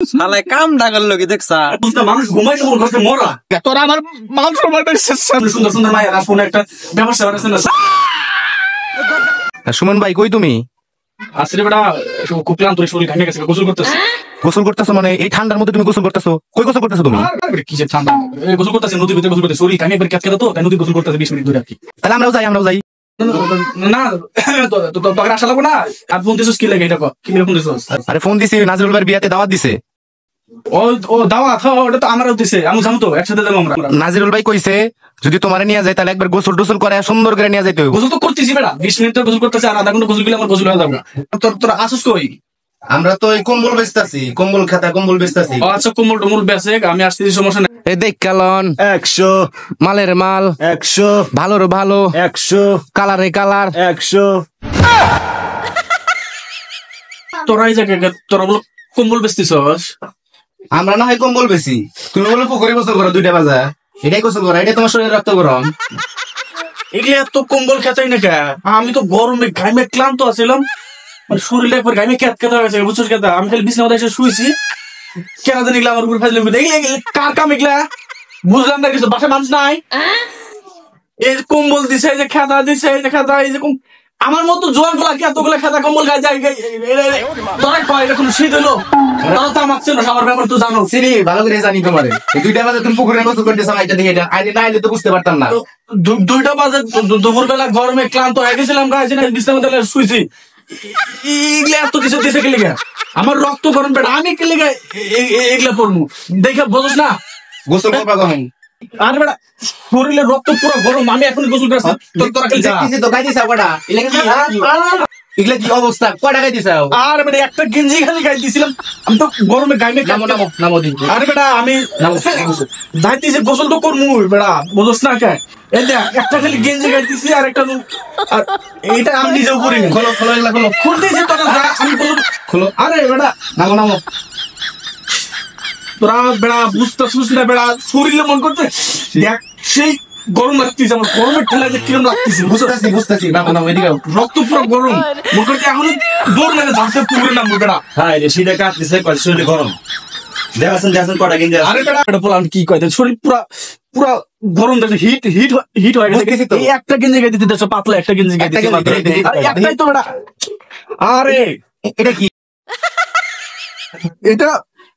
শালা কাম না করলো কি দেখছা? মানুষ ঘুমাই কেমন করছে মরা। তোরা আমার মান সম্মানটা সুন্দর সুন্দর মায়ের আসলে একটা ব্যবসা আছে না। সুমন ভাই কই তুমি? আসলে বেটা খুব ক্লান্ত, শরীর ঘামে গেছে, গোসল করতেছে। গোসল করতেছো মানে এই ঠান্ডার মধ্যে তুমি গোসল করতেছো? কই গোসল করতেছো তুমি? কিসের ঠান্ডা? গোসল করতেছে, নদীর ভিতরে গোসল করতেছে, শরীর ঘামে একবার ক্যাচ খেতে তো তাই নদী গোসল করতেছে 20 মিনিট ধরে আর কি। তাহলে আমরাও যাই। না তোকে আশা লাগবো না। আর ফোন দিছিস কি লাগে এটা কি ফোন দিছিস? আরে ফোন দিছি, নাজরুল ভাইয়ের বিয়াতে দাওয়াত দিছে। ও দাওয়াত, ওটা তো আমারও দিছে, আমি জানো তো, একসাথে যাবো আমরা। নাজিরুল ভাই কইছে যদি তোমারে নিয়ে যায় তাহলে একবার গোসল টোসল করে সুন্দর করে নিয়ে যাইতে হবে। গোসল তো করতেছি বেটা, 20 মিনিট তো গোসল করতেছে, আর আধা ঘন্টা গোসল গেলে আমার গোসল হয়ে যাবে। তোর আসিস কই? আমরা তো এই কম্বল বেচতাছি, কম্বল খাতা কম্বল বেচতাছি। আচ্ছা কম্বল টম্বল বেচে, আমি আসতেছি, সমস্যা নেই। এই দেখ কালন 100 মালের মাল 100 ভালোর ভালো 100 কালারে কালার 100 তোরা এই জায়গায় তোরা বলো কম্বল বেচতেছস? আমরা না হয় কম্বল বেশি, তুমি বলো পুকুরে গোসল করো 2টা বাজা, এটাই গোসল করো, এটা তোমার শরীরে রক্ত গরম। এগুলো এত কম্বল খেতাই না কে? আমি তো গরমে ঘামে ক্লান্ত আছিলাম, মানে শরীরটা একবার ঘামে খেতে হয়ে গেছে, বুঝছিস কেতা? আমি খালি বিছানা এসে শুয়েছি, কেনা জানি এগুলো আমার উপর ফাজলাম করে। কার কাম এগুলা? বুঝলাম না কিছু, বাসায় মানুষ নাই। এই যে কম্বল দিছে, এই যে খেতা দিছে, এই যে খেতা, এই যে আমার মতো জোয়ান গুলা কি এতগুলো খেতা কম্বল গায়ে যায়? তোরা কয় এরকম শীত হলো, তারা তো আমার চেনো, আমার ব্যাপার তো জানো। চিনি, ভালো করে জানি তোমারে। এই 2টা বাজে তুমি পুকুরে গোসল করতেছো, এটা দেখে এটা আইলে না আইলে তো বুঝতে পারতাম না। 2টা বাজে দুপুর বেলা গরমে ক্লান্ত হয়ে গেছিলাম, গায়ে বিছানা শুয়েছি। এগুলা এত কিছু দিছে কে লিগা? আমার রক্ত গরম বেটা, আমি কে লিগা এগুলা পড়বো? দেখে বোঝস না? গোসল করবা কখন? আরে বেটা শরীরে রক্ত পুরো গরম, আমি এখন গোসল করছি। তোরা কি দেখতেছি তো গাই দিছাও কটা, এগুলা কি অবস্থা, কটা গাই দিছাও? আরে বেটা একটা গেঞ্জি খালি গায়ে দিছিলাম, আমি তো গরমে গাইমে নামো দিন। আরে বেটা আমি যাইতেছি, গোসল তো করবো বেটা, বোঝস না কে? এই দেখ একটা খালি গেঞ্জি গায়ে দিছি, আর একটা আর এইটা আমি নিজেও করিনি। খোলো এগুলা খোলো। খুলতেছি তোরা, আমি গোসল খোলো। আরে বেটা নামো। তোরা বেড়া বুঝতেছিস না বেড়া, শরীরে মন করতে দেখ সেই গরম লাগতেছে, আমার গরমের ঠেলায় যে কিরম লাগতেছে। বুঝতেছি নামো এদিকে। রক্ত পুরো গরম, মন করতে এখন দৌড় লাগে ঝাঁসে পুকুরে নামবো বেড়া। হ্যাঁ রে শীতে কাটতেছে, শরীরে গরম। দেখেন কটা গেঞ্জি আছে। আরে বেড়া এটা বললাম কি কয়, শরীর পুরা গরম, হিট হয়ে গেছে। এই একটা গেঞ্জি গায়ে দিতে পাতলা, একটা গেঞ্জি গায়ে দিতে একটাই তো বেড়া। আরে এটা কি? এটা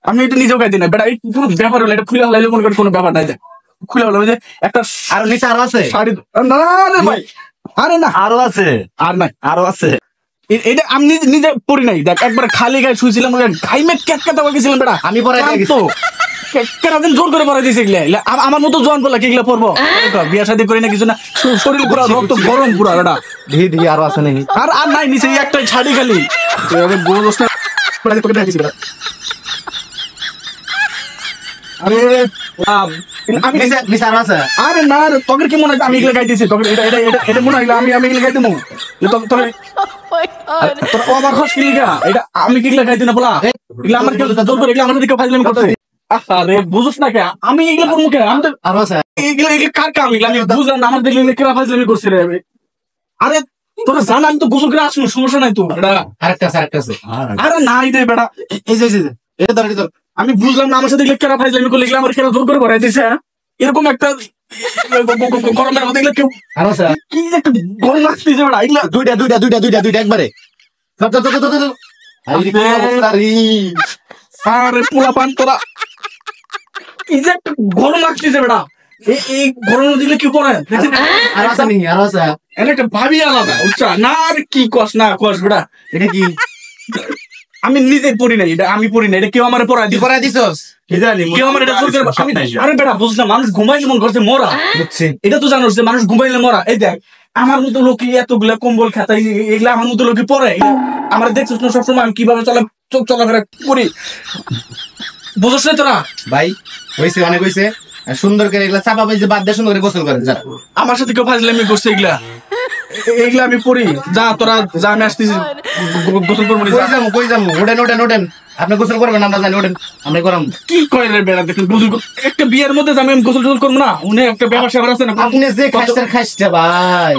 আমি এটা নিজেও গাইতে না বেটা, এই কোনো ব্যাপার হলো, এটা খুলে হলাইলে মনে করি কোনো ব্যাপার নাই। খুলে হলো যে একটা আরো নিচে আরো আছে শাড়ি, না রে ভাই, আরে না আরো আছে, আর নাই, আরো আছে। এটা আমি নিজে পড়ি নাই। দেখ একবার খালি গায়ে শুয়েছিলাম, ঘাইমে ক্যাটকাটা হয়ে গেছিলাম বেটা, আমি পড়াই তো কেরাদিন জোর করে পড়াই দিয়েছে এগুলা। আমার মতো জোয়ান বলা কি এগুলা পড়বো? বিয়া শাদী করি না কিছু না, শরীর পুরা রক্ত গরম পুরা বেটা। ধি আরো আছে নাকি? আর নাই নিচে একটাই শাড়ি খালি, তোকে দেখেছি বেটা। আরে আমি নিচে আরো আছে। আরে না রে, তোকে কি মনে হয় আমি এগুলো গাইতেছি? তোকে এটা মনে হয় আমি এগুলো গাইতে মো তোর অবাক হস কি লিগা? এটা আমি কি এগুলো গাইতে না বলা? এগুলো আমার কেউ জোর করে, এগুলো আমাদের কেউ ফাজলামি করতে। আরে বুঝছ না কে আমি এগুলো করবো কে? আমি তো আরো আছে। এগুলো কার কাম? এগুলো আমি বুঝলাম না, আমার দেখলে কেউ ফাজলামি করছে রে। আরে তোরা জান আমি তো গোসল করে আসবো, সমস্যা নাই তো। আরেকটা আছে। আরে নাই রে বেটা, এই যে এটা ধর। আমি বুঝলাম না, আমার সাথে কেরা ফাইজলামি করলে এগুলো আমার কেরা জোর করে করাই দিছে। এরকম একটা গরমের মধ্যে এগুলো কেউ আরো আছে। কি একটা গরম লাগতেছে বেটা, এগুলা দুইটা একবারে। আরে পোলা পান তোরা, কি যে একটা গরম লাগতেছে বেটা, এই গরমের দিলে কি করে? আরো আছে। এর একটা ভাবি আলাদা, বুঝছা না? আর কি কস না কস বেটা, এটা কি? আমি নিজে পড়ি নাই, এটা আমি পড়ি না, এটা কেউ আমার পড়াই দিছস? কি জানি কেউ আমার এটা জোর করে। আরে বেটা বুঝ না, মানুষ ঘুমাইলে মন করছে মরা, বুঝছি। এটা তো জানোস যে মানুষ ঘুমাইলে মরা। এই দেখ আমার মতো লোক এতগুলা কম্বল খাতাই, এগুলা আমার মতো লোকে পরে। আমার দেখছিস না সবসময় আমি কিভাবে চলাফেরা করি, বুঝছ না তোরা? ভাই অনেক হয়েছে, সুন্দর করে এগুলা চাপা পাইছে বাদ দিয়ে সুন্দর করে গোসল করেন। আমার সাথে কেউ ফাজলামি করছে এগুলা আমি পড়ি। যা তোরা যা, আমি আসতেছি, গোসল করবো। কই যাবো? ওঠেন। আপনি গোসল করবেন, আমরা জানি। ওঠেন, আমরা করাম। কি করে রে বেড়া, দেখুন একটা বিয়ের মধ্যে আমি গোসল করবো না? উনি একটা ব্যবসা আছে না, আপনি যে খাইস্টা ভাই,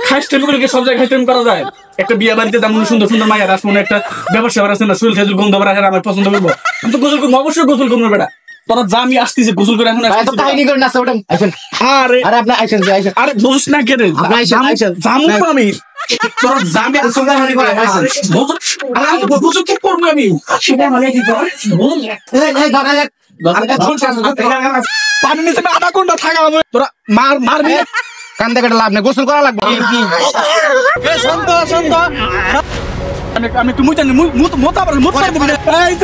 খাইস্টেমি করে সব জায়গায় খাইস্টেমি করা যায়? একটা বিয়ে বাড়িতে তেমন সুন্দর সুন্দর মায়ের আসবো একটা ব্যবসা আছে না শরীর খেজুর গন্ধ রাখার আমার পছন্দ করবো আমি তো গোসল করবো অবশ্যই গোসল করবো বেটা তোরা যা আমি আসতেছি গোসল করে এখন ভাই, এত কাহিনী করেন না, ওঠেন, আসেন। আরে আরে আপনি আইসেন, আইসেন। আরে দোষ না কেন আপনি আইসেন, আইসেন। জামু তো আমি তোরা জামি গোসল করার পরে আইসেন। গোসল কি করবো আমি সেটা মানে কি কর এই ধরেন, পানি নিচে আধা ঘন্টা থাকা হবে তোরা মারবি কান থেকে লাভ নেই, গোসল করা লাগবে। শান্ত শান্ত আমি একটু মুইতা মুত মুত আবার মুত দিবি এই